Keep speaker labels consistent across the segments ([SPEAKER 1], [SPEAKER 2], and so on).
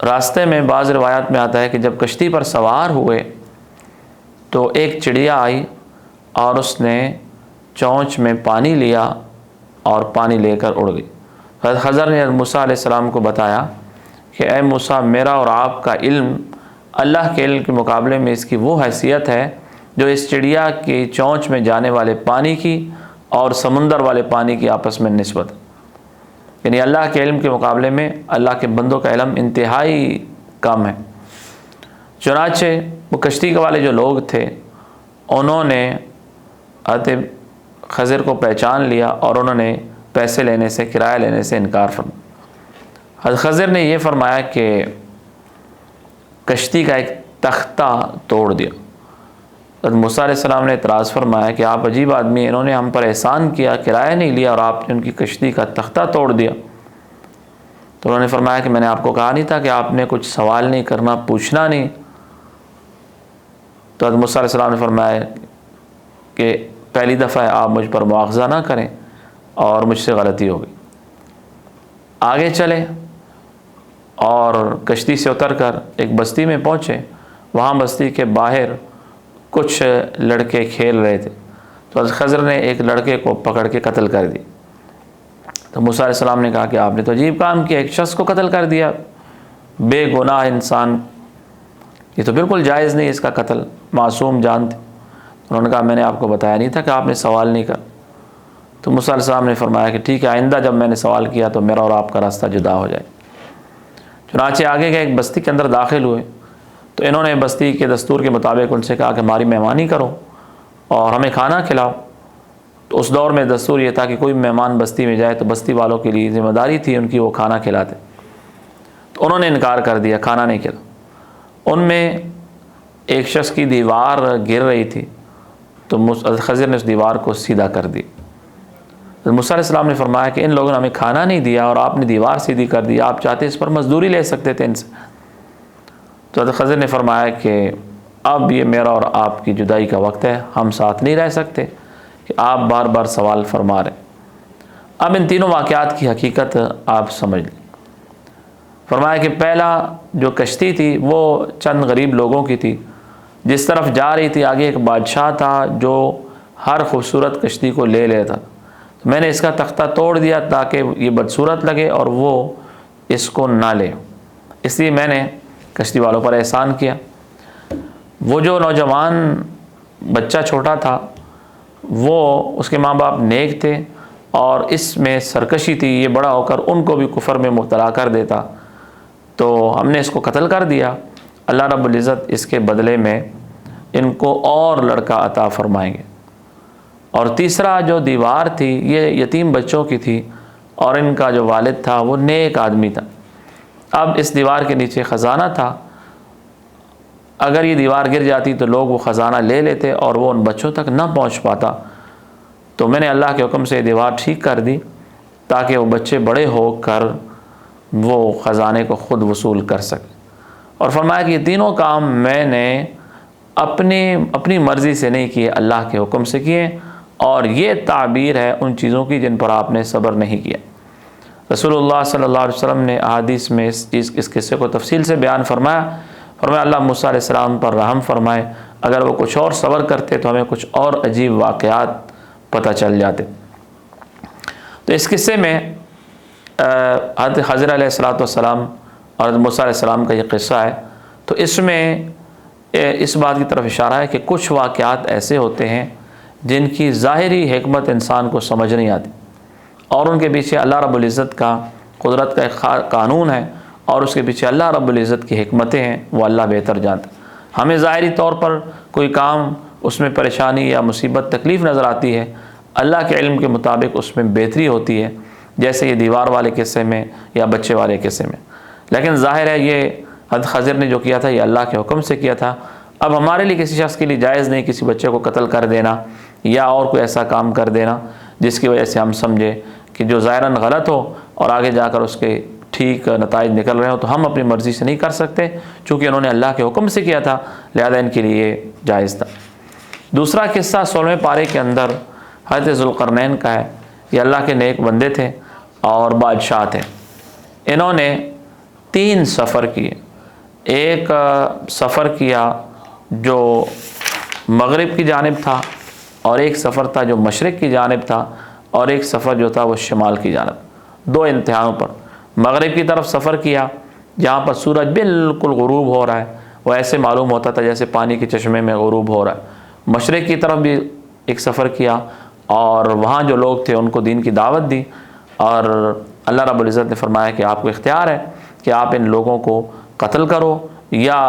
[SPEAKER 1] راستے میں بعض روایات میں آتا ہے کہ جب کشتی پر سوار ہوئے تو ایک چڑیا آئی اور اس نے چونچ میں پانی لیا اور پانی لے کر اڑ گئی۔ حضرت خضر نے موسیٰ علیہ السلام کو بتایا کہ اے موسیٰ، میرا اور آپ کا علم اللہ کے علم کے مقابلے میں اس کی وہ حیثیت ہے جو اس چڑیا کی چونچ میں جانے والے پانی کی اور سمندر والے پانی کی آپس میں نسبت، یعنی اللہ کے علم کے مقابلے میں اللہ کے بندوں کا علم انتہائی کم ہے۔ چنانچہ وہ کشتی کے والے جو لوگ تھے انہوں نے حضرت خضر کو پہچان لیا اور انہوں نے پیسے لینے سے، کرایہ لینے سے انکار فرمایا۔ حضرت خضر نے یہ فرمایا کہ کشتی کا ایک تختہ توڑ دیا۔ حضرت موسیٰ علیہ السلام نے اعتراض فرمایا کہ آپ عجیب آدمی ہیں، انہوں نے ہم پر احسان کیا، کرایہ نہیں لیا اور آپ نے ان کی کشتی کا تختہ توڑ دیا۔ تو انہوں نے فرمایا کہ میں نے آپ کو کہا نہیں تھا کہ آپ نے کچھ سوال نہیں کرنا، پوچھنا نہیں؟ تو حضرت موسیٰ علیہ السلام نے فرمایا کہ پہلی دفعہ آپ مجھ پر مواخذہ نہ کریں اور مجھ سے غلطی ہو گئی۔ آگے چلے اور کشتی سے اتر کر ایک بستی میں پہنچے۔ وہاں بستی کے باہر کچھ لڑکے کھیل رہے تھے، تو حضرت خضر نے ایک لڑکے کو پکڑ کے قتل کر دی۔ تو موسیٰ علیہ السلام نے کہا کہ آپ نے تو عجیب کام کیا، ایک شخص کو قتل کر دیا، بے گناہ انسان، یہ تو بالکل جائز نہیں اس کا قتل، معصوم جان تھے۔ انہوں نے کہا میں نے آپ کو بتایا نہیں تھا کہ آپ نے سوال نہیں کر؟ تو موسیٰ علیہ السلام نے فرمایا کہ ٹھیک ہے، آئندہ جب میں نے سوال کیا تو میرا اور آپ کا راستہ جدا ہو جائے۔ چنانچہ آگے گئے، ایک بستی کے اندر داخل ہوئے تو انہوں نے بستی کے دستور کے مطابق ان سے کہا کہ ہماری مہمانی کرو اور ہمیں کھانا کھلاؤ۔ تو اس دور میں دستور یہ تھا کہ کوئی مہمان بستی میں جائے تو بستی والوں کے لیے ذمہ داری تھی ان کی وہ کھانا کھلاتے۔ تو انہوں نے انکار کر دیا، کھانا نہیں کھلا۔ ان میں ایک شخص کی دیوار گر رہی تھی تو خضر نے اس دیوار کو سیدھا کر دی۔ موسیٰ علیہ السلام نے فرمایا کہ ان لوگوں نے ہمیں کھانا نہیں دیا اور آپ نے دیوار سیدھی کر دی، آپ چاہتے اس پر مزدوری لے سکتے تھے ان سے۔ تو حضرت خضر نے فرمایا کہ اب یہ میرا اور آپ کی جدائی کا وقت ہے، ہم ساتھ نہیں رہ سکتے کہ آپ بار بار سوال فرما رہے۔ اب ان تینوں واقعات کی حقیقت آپ سمجھ لیں۔ فرمایا کہ پہلا جو کشتی تھی وہ چند غریب لوگوں کی تھی، جس طرف جا رہی تھی آگے ایک بادشاہ تھا جو ہر خوبصورت کشتی کو لے لیتا۔ تو میں نے اس کا تختہ توڑ دیا تاکہ یہ بدصورت لگے اور وہ اس کو نہ لے، اس لیے میں نے کشتی والوں پر احسان کیا۔ وہ جو نوجوان بچہ چھوٹا تھا وہ اس کے ماں باپ نیک تھے اور اس میں سرکشی تھی، یہ بڑا ہو کر ان کو بھی کفر میں مبتلا کر دیتا، تو ہم نے اس کو قتل کر دیا۔ اللہ رب العزت اس کے بدلے میں ان کو اور لڑکا عطا فرمائیں گے۔ اور تیسرا جو دیوار تھی یہ یتیم بچوں کی تھی اور ان کا جو والد تھا وہ نیک آدمی تھا۔ اب اس دیوار کے نیچے خزانہ تھا، اگر یہ دیوار گر جاتی تو لوگ وہ خزانہ لے لیتے اور وہ ان بچوں تک نہ پہنچ پاتا، تو میں نے اللہ کے حکم سے یہ دیوار ٹھیک کر دی تاکہ وہ بچے بڑے ہو کر وہ خزانے کو خود وصول کر سکیں۔ اور فرمایا کہ یہ تینوں کام میں نے اپنی مرضی سے نہیں کیے، اللہ کے حکم سے کیے، اور یہ تعبیر ہے ان چیزوں کی جن پر آپ نے صبر نہیں کیا۔ رسول اللہ صلی اللہ علیہ وسلم نے احادیث میں اس قصے کو تفصیل سے بیان فرمایا اللہ موسیٰ علیہ السلام پر رحم فرمائے، اگر وہ کچھ اور صبر کرتے تو ہمیں کچھ اور عجیب واقعات پتہ چل جاتے۔ تو اس قصے میں حضرت خضر علیہ السلام اور حضرت موسیٰ علیہ السلام کا یہ قصہ ہے، تو اس میں اس بات کی طرف اشارہ ہے کہ کچھ واقعات ایسے ہوتے ہیں جن کی ظاہری حکمت انسان کو سمجھ نہیں آتی اور ان کے پیچھے اللہ رب العزت کا قدرت کا ایک قانون ہے اور اس کے پیچھے اللہ رب العزت کی حکمتیں ہیں، وہ اللہ بہتر جانتا ہے۔ ہمیں ظاہری طور پر کوئی کام اس میں پریشانی یا مصیبت تکلیف نظر آتی ہے، اللہ کے علم کے مطابق اس میں بہتری ہوتی ہے، جیسے یہ دیوار والے قصے میں یا بچے والے قصے میں۔ لیکن ظاہر ہے یہ حضرت خضر نے جو کیا تھا یہ اللہ کے حکم سے کیا تھا۔ اب ہمارے لیے کسی شخص کے لیے جائز نہیں کسی بچے کو قتل کر دینا یا اور کوئی ایسا کام کر دینا جس کی وجہ سے ہم سمجھے کہ جو ظاہراً غلط ہو اور آگے جا کر اس کے ٹھیک نتائج نکل رہے ہوں، تو ہم اپنی مرضی سے نہیں کر سکتے، چونکہ انہوں نے اللہ کے حکم سے کیا تھا، لہذا ان کے لیے جائز تھا۔ دوسرا قصہ 16ویں پارے کے اندر حضرت ذوالقرنین کا ہے۔ یہ اللہ کے نیک بندے تھے اور بادشاہ تھے۔ انہوں نے 3 سفر کیے. ایک سفر کیا جو مغرب کی جانب تھا، اور ایک سفر تھا جو مشرق کی جانب تھا، اور ایک سفر جو تھا وہ شمال کی جانب. 2 انتہاؤں پر. مغرب کی طرف سفر کیا جہاں پر سورج بالکل غروب ہو رہا ہے، وہ ایسے معلوم ہوتا تھا جیسے پانی کے چشمے میں غروب ہو رہا ہے. مشرق کی طرف بھی ایک سفر کیا اور وہاں جو لوگ تھے ان کو دین کی دعوت دی، اور اللہ رب العزت نے فرمایا کہ آپ کو اختیار ہے کہ آپ ان لوگوں کو قتل کرو یا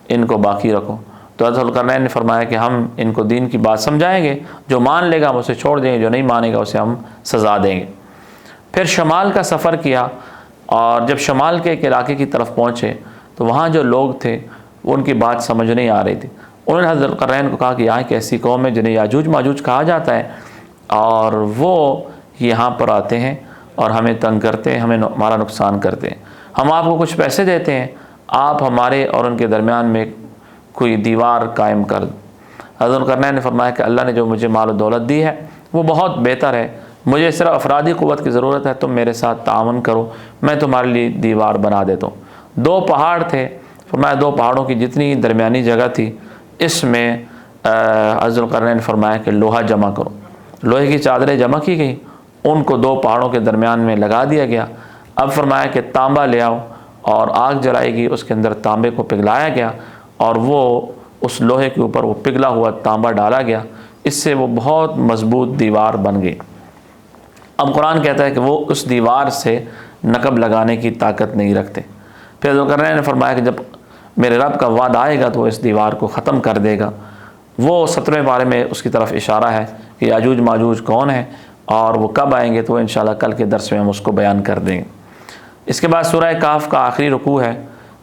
[SPEAKER 1] ان کو باقی رکھو. تو حضرت ذوالقرنین نے فرمایا کہ ہم ان کو دین کی بات سمجھائیں گے، جو مان لے گا ہم اسے چھوڑ دیں گے، جو نہیں مانے گا اسے ہم سزا دیں گے. پھر شمال کا سفر کیا، اور جب شمال کے ایک علاقے کی طرف پہنچے تو وہاں جو لوگ تھے وہ ان کی بات سمجھ نہیں آ رہی تھی. انہوں نے حضرت ذوالقرنین کو کہا کہ یہاں ایک ایسی قوم ہے جنہیں یاجوج ماجوج کہا جاتا ہے، اور وہ یہاں پر آتے ہیں اور ہمیں تنگ کرتے ہیں، ہمارا نقصان کرتے ہیں. ہم آپ کو کچھ پیسے دیتے ہیں، آپ ہمارے اور ان کے درمیان میں کوئی دیوار قائم کر دو. حضرت ذوالقرنین نے فرمایا کہ اللہ نے جو مجھے مال و دولت دی ہے وہ بہت بہتر ہے، مجھے صرف افرادی قوت کی ضرورت ہے، تم میرے ساتھ تعاون کرو، میں تمہارے لیے دیوار بنا دیتا ہوں. 2 پہاڑ تھے، فرمایا 2 پہاڑوں کی جتنی درمیانی جگہ تھی اس میں حضرت ذوالقرنین نے فرمایا کہ لوہا جمع کرو. لوہے کی چادریں جمع کی گئی، ان کو 2 پہاڑوں کے درمیان میں لگا دیا گیا. اب فرمایا کہ تانبا لے آؤ، اور آگ جلائی گئی، اس کے اندر تانبے کو پگھلایا گیا، اور وہ اس لوہے کے اوپر وہ پگھلا ہوا تانبا ڈالا گیا. اس سے وہ بہت مضبوط دیوار بن گئی. اب قرآن کہتا ہے کہ وہ اس دیوار سے نقب لگانے کی طاقت نہیں رکھتے. پھر ذوالقرنین نے فرمایا کہ جب میرے رب کا وعدہ آئے گا تو وہ اس دیوار کو ختم کر دے گا. وہ 17ویں پارے میں اس کی طرف اشارہ ہے کہ یاجوج ماجوج کون ہے اور وہ کب آئیں گے، تو انشاءاللہ کل کے درس میں ہم اس کو بیان کر دیں گے. اس کے بعد سورہ کہف کا آخری رکوع ہے،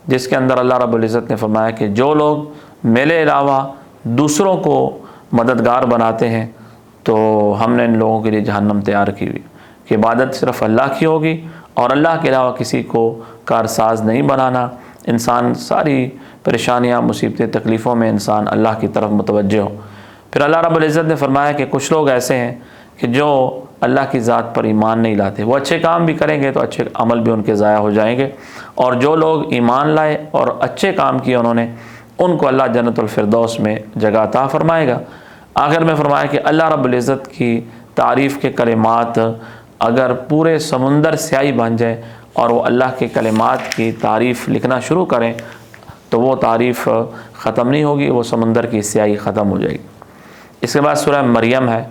[SPEAKER 1] جس کے اندر اللہ رب العزت نے فرمایا کہ جو لوگ میرے علاوہ دوسروں کو مددگار بناتے ہیں تو ہم نے ان لوگوں کے لیے جہنم تیار کی ہوئی، کہ عبادت صرف اللہ کی ہوگی اور اللہ کے علاوہ کسی کو کارساز نہیں بنانا. انسان ساری پریشانیاں، مصیبتیں، تکلیفوں میں انسان اللہ کی طرف متوجہ ہو. پھر اللہ رب العزت نے فرمایا کہ کچھ لوگ ایسے ہیں کہ جو اللہ کی ذات پر ایمان نہیں لاتے، وہ اچھے کام بھی کریں گے تو اچھے عمل بھی ان کے ضائع ہو جائیں گے، اور جو لوگ ایمان لائے اور اچھے کام کیے انہوں نے، ان کو اللہ جنت الفردوس میں جگہ عطا فرمائے گا. آخر میں فرمایا کہ اللہ رب العزت کی تعریف کے کلمات اگر پورے سمندر سیاہی بن جائے اور وہ اللہ کے کلمات کی تعریف لکھنا شروع کریں تو وہ تعریف ختم نہیں ہوگی، وہ سمندر کی سیاہی ختم ہو جائے گی. اس کے بعد سورہ مریم ہے.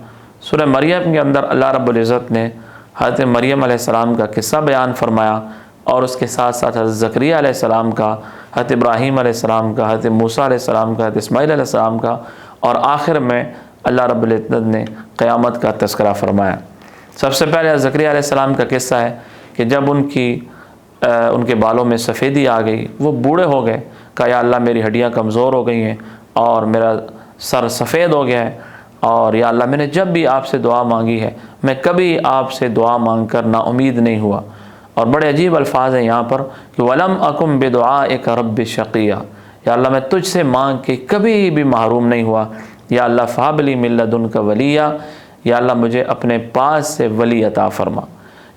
[SPEAKER 1] سورہ مریم کے اندر اللہ رب العزت نے حضرت مریم علیہ السلام کا قصہ بیان فرمایا، اور اس کے ساتھ ساتھ حضرت زکریا علیہ السلام کا، حضرت ابراہیم علیہ السلام کا، حضرت موسیٰ علیہ السلام کا، حضرت اسماعیل علیہ السلام کا، اور آخر میں اللہ رب العزت نے قیامت کا تذکرہ فرمایا. سب سے پہلے حضرت زکریا علیہ السلام کا قصہ ہے کہ جب ان کے بالوں میں سفیدی آ گئی، وہ بوڑھے ہو گئے، کہا یا اللہ میری ہڈیاں کمزور ہو گئی ہیں اور میرا سر سفید ہو گیا ہے، اور یا اللہ میں نے جب بھی آپ سے دعا مانگی ہے میں کبھی آپ سے دعا مانگ کر نا امید نہیں ہوا. اور بڑے عجیب الفاظ ہیں یہاں پر کہ وَلَمْ أَكُمْ بِدُعَائِكَ رَبِّ شَقِيًّا، یا اللہ میں تجھ سے مانگ کے کبھی بھی محروم نہیں ہوا. یا اللہ فَهَبْ لِي مِن لَّدُنْكَ وَلِيًّا، یا اللہ مجھے اپنے پاس سے ولی عطا فرما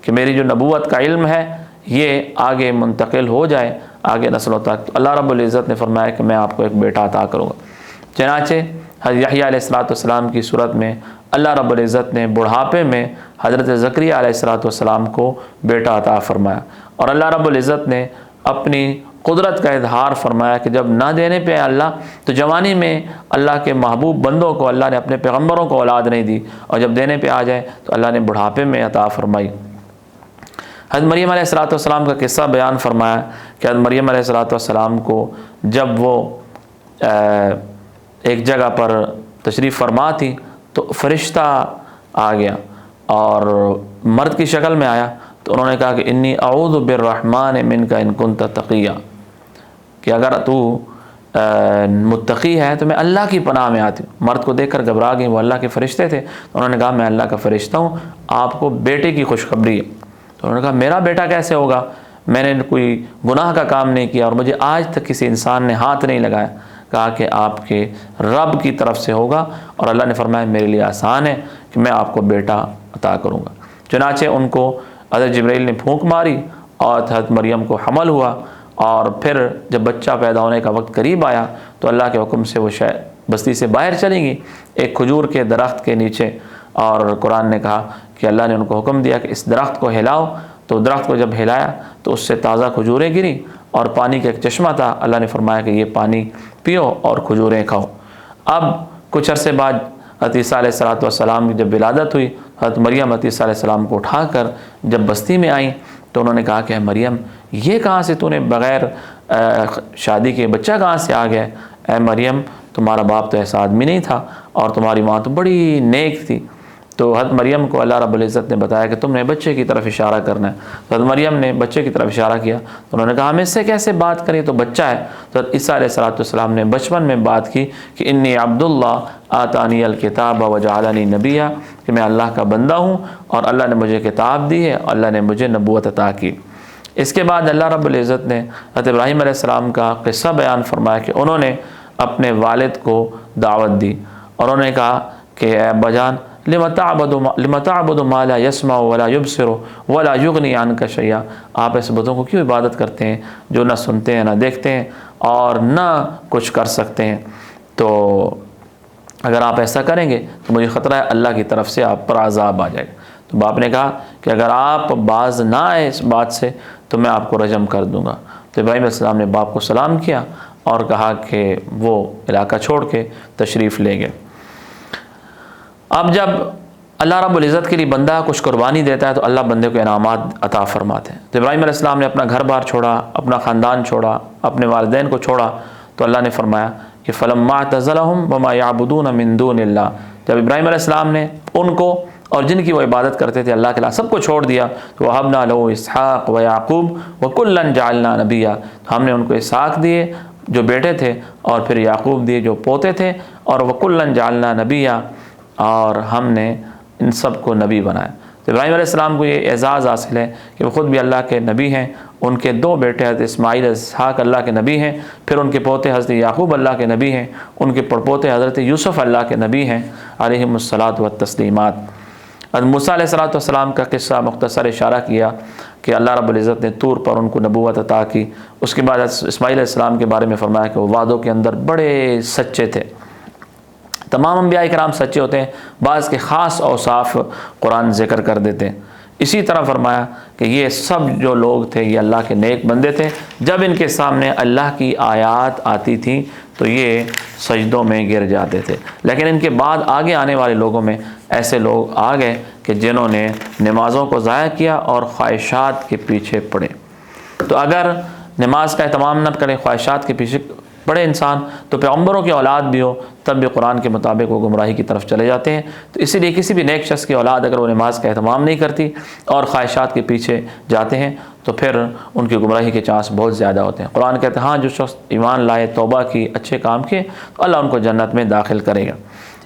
[SPEAKER 1] کہ میری جو نبوت کا علم ہے یہ آگے منتقل ہو جائے آگے نسلوں تک. تو اللہ رب العزت نے فرمایا کہ میں آپ کو ایک بیٹا عطا کروں گا. چنانچہ حضرت یحییٰ علیہ السلام کی صورت میں اللہ رب العزت نے بڑھاپے میں حضرت زکریا علیہ السلام کو بیٹا عطا فرمایا، اور اللہ رب العزت نے اپنی قدرت کا اظہار فرمایا کہ جب نہ دینے پہ اللہ تو جوانی میں اللہ کے محبوب بندوں کو اللہ نے اپنے پیغمبروں کو اولاد نہیں دی، اور جب دینے پہ آ جائے تو اللہ نے بڑھاپے میں عطا فرمائی. حضرت مریم علیہ السلام کا قصہ بیان فرمایا کہ حضرت مریم علیہ السلام کو جب وہ ایک جگہ پر تشریف فرما تھی تو فرشتہ آ گیا اور مرد کی شکل میں آیا، تو انہوں نے کہا کہ انی اعوذ بالرحمن منک ان کنت تقیا، کہ اگر تو متقی ہے تو میں اللہ کی پناہ میں آتی ہوں. مرد کو دیکھ کر گھبرا گئی، وہ اللہ کے فرشتے تھے. تو انہوں نے کہا میں اللہ کا فرشتہ ہوں، آپ کو بیٹے کی خوشخبری ہے. تو انہوں نے کہا میرا بیٹا کیسے ہوگا، میں نے کوئی گناہ کا کام نہیں کیا اور مجھے آج تک کسی انسان نے ہاتھ نہیں لگایا. کہا کہ آپ کے رب کی طرف سے ہوگا، اور اللہ نے فرمایا میرے لیے آسان ہے کہ میں آپ کو بیٹا عطا کروں گا. چنانچہ ان کو حضرت جبرائیل نے پھونک ماری اور حضرت مریم کو حمل ہوا، اور پھر جب بچہ پیدا ہونے کا وقت قریب آیا تو اللہ کے حکم سے وہ بستی سے باہر چلی گئی ایک کھجور کے درخت کے نیچے، اور قرآن نے کہا کہ اللہ نے ان کو حکم دیا کہ اس درخت کو ہلاؤ، تو درخت کو جب ہلایا تو اس سے تازہ کھجوریں گری اور پانی کا ایک چشمہ تھا، اللہ نے فرمایا کہ یہ پانی پیو اور کھجوریں کھاؤ۔ اب کچھ عرصے بعد حضرت عیسیٰ علیہ السلام کی جب ولادت ہوئی، حضرت مریم حضرت عیسیٰ علیہ السلام کو اٹھا کر جب بستی میں آئیں تو انہوں نے کہا کہ اے مریم، یہ کہاں سے تو نے بغیر شادی کے بچہ کہاں سے آ گیا؟ اے مریم، تمہارا باپ تو ایسا آدمی نہیں تھا اور تمہاری ماں تو بڑی نیک تھی۔ تو حضرت مریم کو اللہ رب العزت نے بتایا کہ تم نے بچے کی طرف اشارہ کرنا ہے۔ تو حضرت مریم نے بچے کی طرف اشارہ کیا تو انہوں نے کہا ہم اس سے کیسے بات کریں، تو بچہ ہے۔ تو حضرت عیسیٰ علیہ السلام نے بچپن میں بات کی کہ انی عبداللہ آتانی الکتاب وجعلنی نبیہ، کہ میں اللہ کا بندہ ہوں اور اللہ نے مجھے کتاب دی ہے، اللہ نے مجھے نبوت عطا کی۔ اس کے بعد اللہ رب العزت نے حضرت ابراہیم علیہ السلام کا قصہ بیان فرمایا کہ انہوں نے اپنے والد کو دعوت دی اور انہوں نے کہا کہ اے ابا جان، لم تعبد ما لا يسمع ولا يبصر ولا يغني عنك شيئا، آپ ایسے بتوں کو کیوں عبادت کرتے ہیں جو نہ سنتے ہیں نہ دیکھتے ہیں اور نہ کچھ کر سکتے ہیں؟ تو اگر آپ ایسا کریں گے تو مجھے خطرہ ہے اللہ کی طرف سے آپ پر عذاب آ جائے گا۔ تو باپ نے کہا کہ اگر آپ باز نہ آئے اس بات سے تو میں آپ کو رجم کر دوں گا۔ تو ابراہیم علیہ السلام نے باپ کو سلام کیا اور کہا کہ وہ علاقہ چھوڑ کے تشریف لے گئے۔ اب جب اللہ رب العزت کے لیے بندہ کچھ قربانی دیتا ہے تو اللہ بندے کو انعامات عطا فرماتے ہیں۔ تو ابراہیم علیہ السلام نے اپنا گھر بار چھوڑا، اپنا خاندان چھوڑا، اپنے والدین کو چھوڑا، تو اللہ نے فرمایا کہ فلما اعتزلهم وما يعبدون من دون اللہ، جب ابراہیم علیہ السلام نے ان کو اور جن کی وہ عبادت کرتے تھے اللہ کے علاوہ سب کو چھوڑ دیا، تو وَهَبْنَا لَهُ إِسْحَاقَ وَيَعْقُوبَ وَكُلًّا جَعَلْنَا نَبِيًّا، تو ہم نے ان کو اسحاق دیے جو بیٹے تھے اور پھر یعقوب دیے جو پوتے تھے، اور وَكُلًّا جَعَلْنَا نَبِيًّا، اور ہم نے ان سب کو نبی بنایا۔ تو ابراہیم علیہ السلام کو یہ اعزاز حاصل ہے کہ وہ خود بھی اللہ کے نبی ہیں، ان کے دو بیٹے حضرت اسماعیل اسحاق اللہ کے نبی ہیں، پھر ان کے پوتے حضرت یعقوب اللہ کے نبی ہیں، ان کے پڑپوتے حضرت یوسف اللہ کے نبی ہیں علیہم الصلاۃ والتسلیمات۔ حضرت موسیٰ علیہ السلام کا قصہ مختصر اشارہ کیا کہ اللہ رب العزت نے طور پر ان کو نبوت عطا کی۔ اس کے بعد اسماعیل علیہ السلام کے بارے میں فرمایا کہ وہ وعدوں کے اندر بڑے سچے تھے۔ تمام انبیاء کرام سچے ہوتے ہیں، بعض کے خاص اوصاف قرآن ذکر کر دیتے ہیں۔ اسی طرح فرمایا کہ یہ سب جو لوگ تھے یہ اللہ کے نیک بندے تھے، جب ان کے سامنے اللہ کی آیات آتی تھیں تو یہ سجدوں میں گر جاتے تھے۔ لیکن ان کے بعد آگے آنے والے لوگوں میں ایسے لوگ آ گئے کہ جنہوں نے نمازوں کو ضائع کیا اور خواہشات کے پیچھے پڑے۔ تو اگر نماز کا اہتمام نہ کرے، خواہشات کے پیچھے پڑے انسان، تو پیغمبروں کی اولاد بھی ہو تب بھی قرآن کے مطابق وہ گمراہی کی طرف چلے جاتے ہیں۔ تو اسی لیے کسی بھی نیک شخص کی اولاد اگر وہ نماز کا اہتمام نہیں کرتی اور خواہشات کے پیچھے جاتے ہیں تو پھر ان کی گمراہی کے چانس بہت زیادہ ہوتے ہیں۔ قرآن کہتے ہیں ہاں جو شخص ایمان لائے، توبہ کی، اچھے کام کیے تو اللہ ان کو جنت میں داخل کرے گا۔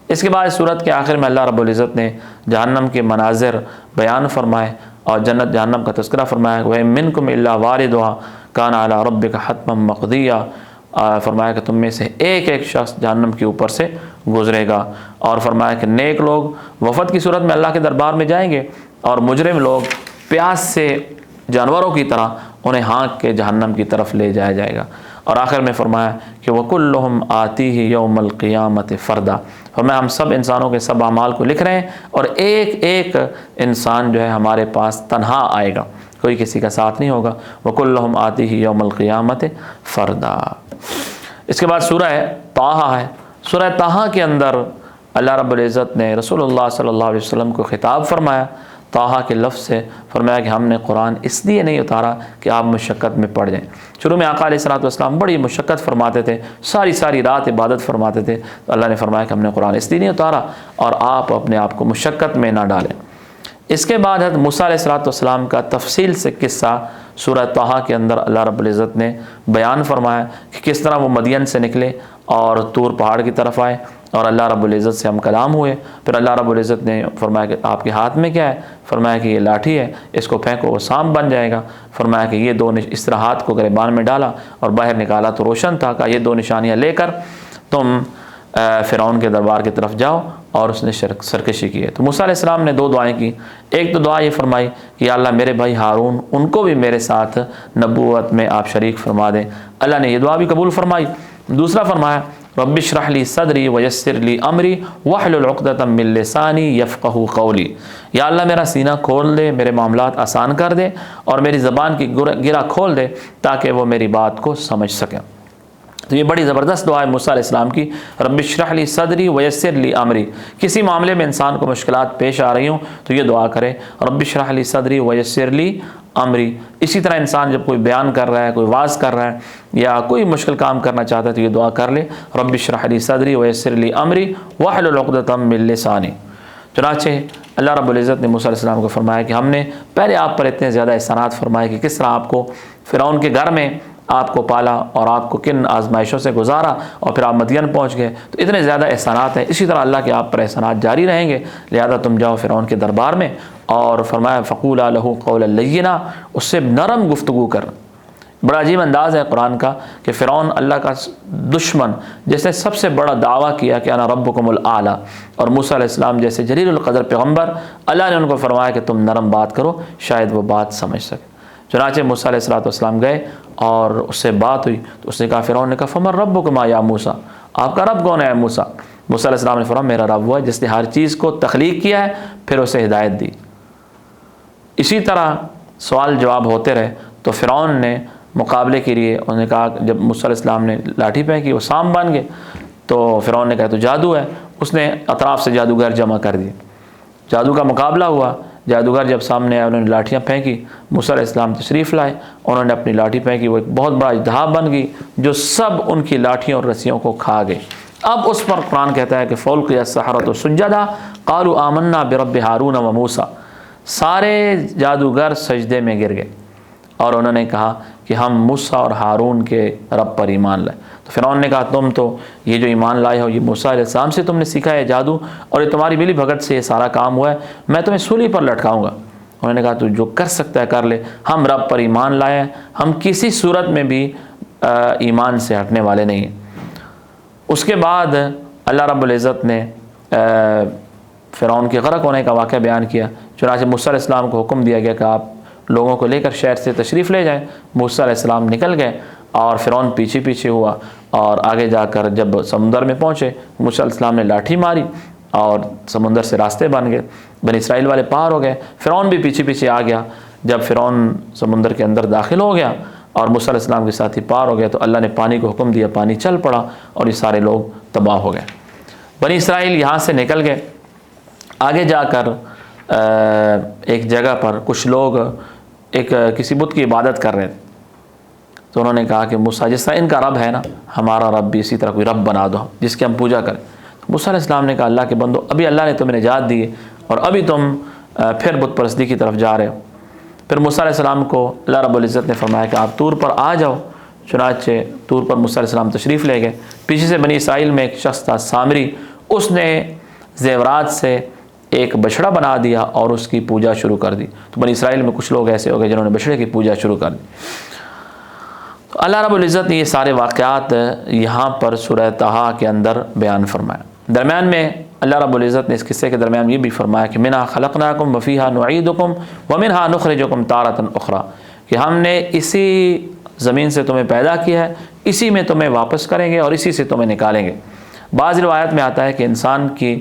[SPEAKER 1] اس کے بعد سورت کے آخر میں اللہ رب العزت نے جہنم کے مناظر بیان فرمائے اور جنت جہنم کا تذکرہ فرمایا کہ وَإِن مِّنكُمْ إِلَّا وَارِدُهَا كَانَ عَلَىٰ رَبِّكَ حَتْمًا مَقْضِيًّا، فرمایا کہ تم میں سے ایک ایک شخص جہنم کے اوپر سے گزرے گا، اور فرمایا کہ نیک لوگ وفد کی صورت میں اللہ کے دربار میں جائیں گے اور مجرم لوگ پیاس سے جانوروں کی طرح انہیں ہانک کے جہنم کی طرف لے جایا جائے گا۔ اور آخر میں فرمایا کہ وَكُلُّهُمْ آتِيهِ يَوْمَ الْقِيَامَةِ فَرْدًا، فرمایا ہم سب انسانوں کے سب اعمال کو لکھ رہے ہیں اور ایک ایک انسان جو ہے ہمارے پاس تنہا آئے گا، کوئی کسی کا ساتھ نہیں ہوگا۔ وَكُلُّهُمْ آتِيهِ يَوْمَ الْقِيَامَةِ فَرْدًا۔ اس کے بعد سورہ طٰہٰ ہے۔ سورہ طٰہٰ کے اندر اللہ رب العزت نے رسول اللہ صلی اللہ علیہ وسلم کو خطاب فرمایا طٰہٰ کے لفظ سے، فرمایا کہ ہم نے قرآن اس لیے نہیں اتارا کہ آپ مشقت میں پڑ جائیں۔ شروع میں آقا علیہ السلام بڑی مشقت فرماتے تھے، ساری رات عبادت فرماتے تھے، تو اللہ نے فرمایا کہ ہم نے قرآن اس لیے نہیں اتارا اور آپ اپنے آپ کو مشقت میں نہ ڈالیں۔ اس کے بعد حضرت موسیٰ علیہ السلام کا تفصیل سے قصہ سورہ طٰہٰ کے اندر اللہ رب العزت نے بیان فرمایا کہ کس طرح وہ مدین سے نکلے اور طور پہاڑ کی طرف آئے اور اللہ رب العزت سے ہم کلام ہوئے۔ پھر اللہ رب العزت نے فرمایا کہ آپ کے ہاتھ میں کیا ہے؟ فرمایا کہ یہ لاٹھی ہے، اس کو پھینکو وہ سانپ بن جائے گا۔ فرمایا کہ یہ دو اس طرح ہاتھ کو گریبان میں ڈالا اور باہر نکالا تو روشن تھا، کہ یہ دو نشانیاں لے کر تم فرعون کے دربار کی طرف جاؤ، اور اس نے سرکشی کی ہے۔ تو موسیٰ علیہ السلام نے 2 دعائیں کی۔ ایک تو دعا یہ فرمائی کہ یا اللہ میرے بھائی ہارون ان کو بھی میرے ساتھ نبوت میں آپ شریک فرما دیں، اللہ نے یہ دعا بھی قبول فرمائی۔ دوسرا فرمایا رب اشرح لی صدری ویسر لی امری واحلل عقدۃ من لسانی یفقہوا قولی، یا اللہ میرا سینہ کھول دے، میرے معاملات آسان کر دے، اور میری زبان کی گرہ کھول دے تاکہ وہ میری بات کو سمجھ سکیں۔ تو یہ بڑی زبردست دعا ہے موسیٰ علیہ السلام کی، رب اشرح لی صدری ویسر لی امری۔ کسی معاملے میں انسان کو مشکلات پیش آ رہی ہوں تو یہ دعا کرے رب اشرح لی صدری ویسر لی امری۔ اسی طرح انسان جب کوئی بیان کر رہا ہے، کوئی واعظ کر رہا ہے، یا کوئی مشکل کام کرنا چاہتا ہے تو یہ دعا کر لے رب اشرح لی صدری ویسر لی امری واحلل عقدۃ من لسانی۔ چنانچہ اللہ رب العزت نے موسیٰ علیہ السلام کو فرمایا کہ ہم نے پہلے آپ پر اتنے زیادہ احسانات فرمائے کہ کس طرح آپ کو فرعون کے گھر میں آپ کو پالا اور آپ کو کن آزمائشوں سے گزارا، اور پھر آپ مدین پہنچ گئے، تو اتنے زیادہ احسانات ہیں۔ اسی طرح اللہ کے آپ پر احسانات جاری رہیں گے، لہذا تم جاؤ فرعون کے دربار میں، اور فرمایا فقولا لہ قولا لینا، اس سے نرم گفتگو کر۔ بڑا عجیب انداز ہے قرآن کا کہ فرعون اللہ کا دشمن جس نے سب سے بڑا دعویٰ کیا کہ انا ربکم الاعلی، اور موسیٰ علیہ السلام جیسے جلیل القدر پیغمبر، اللہ نے ان کو فرمایا کہ تم نرم بات کرو شاید وہ بات سمجھ سکے۔ چنانچہ موسیٰ علیہ السلام گئے اور اس سے بات ہوئی تو اس نے کہا، فرعون نے کہا فمن ربکما یا موسیٰ، آپ کا رب کون ہے موسیٰ؟ موسیٰ علیہ السلام نے فرمایا میرا رب وہ ہے جس نے ہر چیز کو تخلیق کیا ہے پھر اسے ہدایت دی۔ اسی طرح سوال جواب ہوتے رہے تو فرعون نے مقابلے کے لیے انہوں نے کہا، جب موسیٰ علیہ السلام نے لاٹھی پھینکی وہ سام بن گئے، تو فرعون نے کہا تو جادو ہے، اس نے اطراف سے جادوگر جمع کر دیے، جادو کا مقابلہ ہوا۔ جادوگر جب سامنے آئے انہوں نے لاٹھیاں پھینکی، موسیٰ علیہ السلام تشریف لائے، انہوں نے اپنی لاٹھی پھینکی، وہ ایک بہت بڑا اژدہا بن گئی جو سب ان کی لاٹھیوں اور رسیوں کو کھا گئی۔ اب اس پر قرآن کہتا ہے کہ فَأُلْقِيَ السَّحَرَةُ سُجَّدًا قَالُوا آمَنَّا بِرَبِّ هَارُونَ وَمُوسَىٰ، سارے جادوگر سجدے میں گر گئے اور انہوں نے کہا کہ ہم موسیٰ اور ہارون کے رب پر ایمان لائے۔ تو فرعون نے کہا تم تو یہ جو ایمان لائے ہو یہ موسیٰ علیہ السلام سے تم نے سیکھا ہے جادو، اور یہ تمہاری ملی بھگت سے یہ سارا کام ہوا ہے، میں تمہیں سولی پر لٹکاؤں گا۔ انہوں نے کہا تو جو کر سکتا ہے کر لے، ہم رب پر ایمان لائے ہیں، ہم کسی صورت میں بھی ایمان سے ہٹنے والے نہیں ہیں۔ اس کے بعد اللہ رب العزت نے فرعون کے غرق ہونے کا واقعہ بیان کیا۔ چنانچہ موسیٰ علیہ السلام کو حکم دیا گیا کہ آپ لوگوں کو لے کر شہر سے تشریف لے جائیں۔ موسیٰ علیہ السلام نکل گئے اور فرعون پیچھے پیچھے ہوا، اور آگے جا کر جب سمندر میں پہنچے موسیٰ علیہ السلام نے لاٹھی ماری اور سمندر سے راستے بن گئے، بنی اسرائیل والے پار ہو گئے، فرعون بھی پیچھے پیچھے آ گیا۔ جب فرعون سمندر کے اندر داخل ہو گیا اور موسیٰ علیہ السلام کے ساتھی پار ہو گئے تو اللہ نے پانی کو حکم دیا، پانی چل پڑا اور یہ سارے لوگ تباہ ہو گئے۔ بنی اسرائیل یہاں سے نکل گئے، آگے جا کر ایک جگہ پر کچھ لوگ کسی بت کی عبادت کر رہے تھے، تو انہوں نے کہا کہ موسیٰ جس طرح ان کا رب ہے نا، ہمارا رب بھی اسی طرح کوئی رب بنا دو جس کی ہم پوجا کریں۔ موسیٰ علیہ السلام نے کہا اللہ کے بندو، ابھی اللہ نے تمہیں نجات دی ہے اور ابھی تم پھر بت پرستی کی طرف جا رہے ہو۔ پھر موسیٰ علیہ السلام کو اللہ رب العزت نے فرمایا کہ آپ طور پر آ جاؤ۔ چنانچہ طور پر موسیٰ علیہ السلام تشریف لے گئے۔ پیچھے سے بنی اسرائیل میں ایک شخص تھا سامری، اس نے زیورات سے ایک بچڑا بنا دیا اور اس کی پوجا شروع کر دی۔ تو بنی اسرائیل میں کچھ لوگ ایسے ہو گئے جنہوں نے بچڑے کی پوجا شروع کر دی۔ تو اللہ رب العزت نے یہ سارے واقعات یہاں پر سورہ طٰہٰ کے اندر بیان فرمایا۔ درمیان میں اللہ رب العزت نے اس قصے کے درمیان یہ بھی فرمایا کہ منہا خلقناکم وفیہا نعیدکم ومنہا نخرجکم تارۃ اخری، کہ ہم نے اسی زمین سے تمہیں پیدا کیا ہے، اسی میں تمہیں واپس کریں گے اور اسی سے تمہیں نکالیں گے۔ بعض روایت میں آتا ہے کہ انسان کی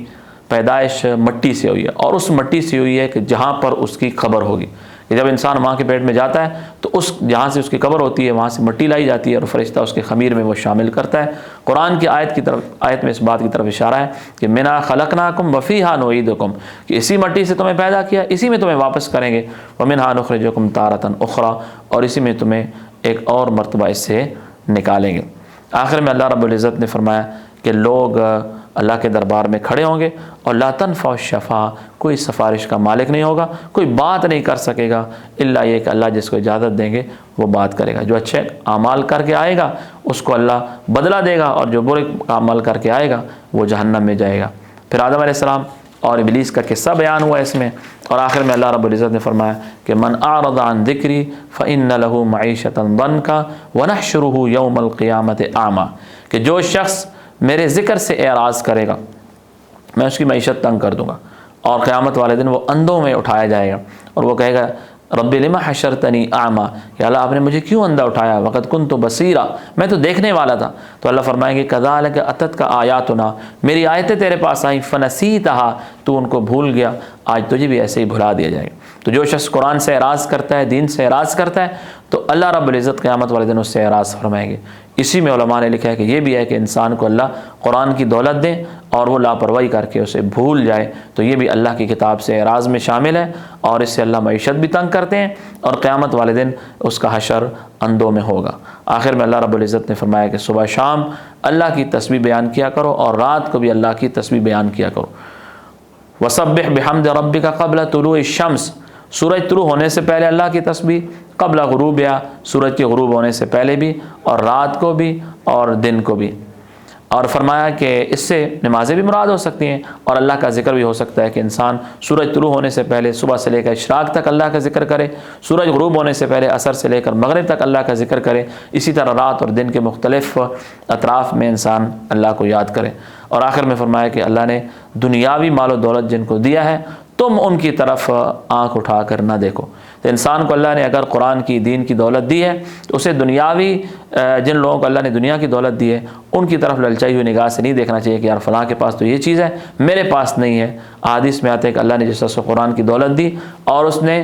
[SPEAKER 1] پیدائش مٹی سے ہوئی ہے، اور اس مٹی سے ہوئی ہے کہ جہاں پر اس کی قبر ہوگی، کہ جب انسان ماں کے پیٹ میں جاتا ہے تو اس جہاں سے اس کی قبر ہوتی ہے وہاں سے مٹی لائی جاتی ہے اور فرشتہ اس کے خمیر میں وہ شامل کرتا ہے۔ قرآن کی آیت میں اس بات کی طرف اشارہ ہے کہ منہا خلقناکم وفیہا نعیدکم، کہ اسی مٹی سے تمہیں پیدا کیا، اسی میں تمہیں واپس کریں گے، ومنہا نخرجکم تارۃ اخری، اور اسی میں تمہیں ایک اور مرتبہ اس سے نکالیں گے۔ آخر میں اللہ رب العزت نے فرمایا کہ لوگ اللہ کے دربار میں کھڑے ہوں گے اور لا تنفع الشفاعہ، کوئی سفارش کا مالک نہیں ہوگا، کوئی بات نہیں کر سکے گا الا یہ کہ اللہ جس کو اجازت دیں گے وہ بات کرے گا۔ جو اچھے اعمال کر کے آئے گا اس کو اللہ بدلہ دے گا، اور جو برے اعمال کر کے آئے گا وہ جہنم میں جائے گا۔ پھر آدم علیہ السلام اور ابلیس کا قصہ بیان ہوا اس میں، اور آخر میں اللہ رب العزت نے فرمایا کہ من اعرض عن ذکری فإن له معیشۃ ضنکا ونحشرہ یوم القیامۃ اعمی، کہ جو شخص میرے ذکر سے اعراض کرے گا میں اس کی معیشت تنگ کر دوں گا، اور قیامت والے دن وہ اندھوں میں اٹھایا جائے گا اور وہ کہے گا رب لما حشرتنی اعمی، یا اللہ آپ نے مجھے کیوں اندھا اٹھایا، وقد کنت بصیرا، میں تو دیکھنے والا تھا۔ تو اللہ فرمائیں گے کذالک اتتک آیاتنا، میری آیتیں تیرے پاس آئیں فنسیتہا، تو ان کو بھول گیا، آج تجھے بھی ایسے ہی بھلا دیا جائے گا۔ تو جو شخص قرآن سے اعراض کرتا ہے، دین سے اعراض کرتا ہے، تو اللہ رب العزت قیامت والے دن اس سے اعراض فرمائیں گے۔ اسی میں علماء نے لکھا ہے کہ یہ بھی ہے کہ انسان کو اللہ قرآن کی دولت دیں اور وہ لاپرواہی کر کے اسے بھول جائے، تو یہ بھی اللہ کی کتاب سے اعراض میں شامل ہے، اور اس سے اللہ معیشت بھی تنگ کرتے ہیں، اور قیامت والے دن اس کا حشر اندھوں میں ہوگا۔ آخر میں اللہ رب العزت نے فرمایا کہ صبح شام اللہ کی تسبیح بیان کیا کرو، اور رات کو بھی اللہ کی تسبیح بیان کیا کرو۔ وسبح بحمد ربک قبل طلوع الشمس، سورج طلوع ہونے سے پہلے اللہ کی تسبیح، قبل غروب، یا سورج کے غروب ہونے سے پہلے بھی، اور رات کو بھی اور دن کو بھی۔ اور فرمایا کہ اس سے نمازیں بھی مراد ہو سکتی ہیں، اور اللہ کا ذکر بھی ہو سکتا ہے کہ انسان سورج طلوع ہونے سے پہلے صبح سے لے کر اشراق تک اللہ کا ذکر کرے، سورج غروب ہونے سے پہلے عصر سے لے کر مغرب تک اللہ کا ذکر کرے، اسی طرح رات اور دن کے مختلف اطراف میں انسان اللہ کو یاد کرے۔ اور آخر میں فرمایا کہ اللہ نے دنیاوی مال و دولت جن کو دیا ہے تم ان کی طرف آنکھ اٹھا کر نہ دیکھو۔ تو انسان کو اللہ نے اگر قرآن کی دین کی دولت دی ہے تو اسے دنیاوی جن لوگوں کو اللہ نے دنیا کی دولت دی ہے ان کی طرف للچائی ہوئی نگاہ سے نہیں دیکھنا چاہیے کہ یار فلاں کے پاس تو یہ چیز ہے میرے پاس نہیں ہے۔ احادیث میں آتے ہیں کہ اللہ نے جس شخص کو قرآن کی دولت دی اور اس نے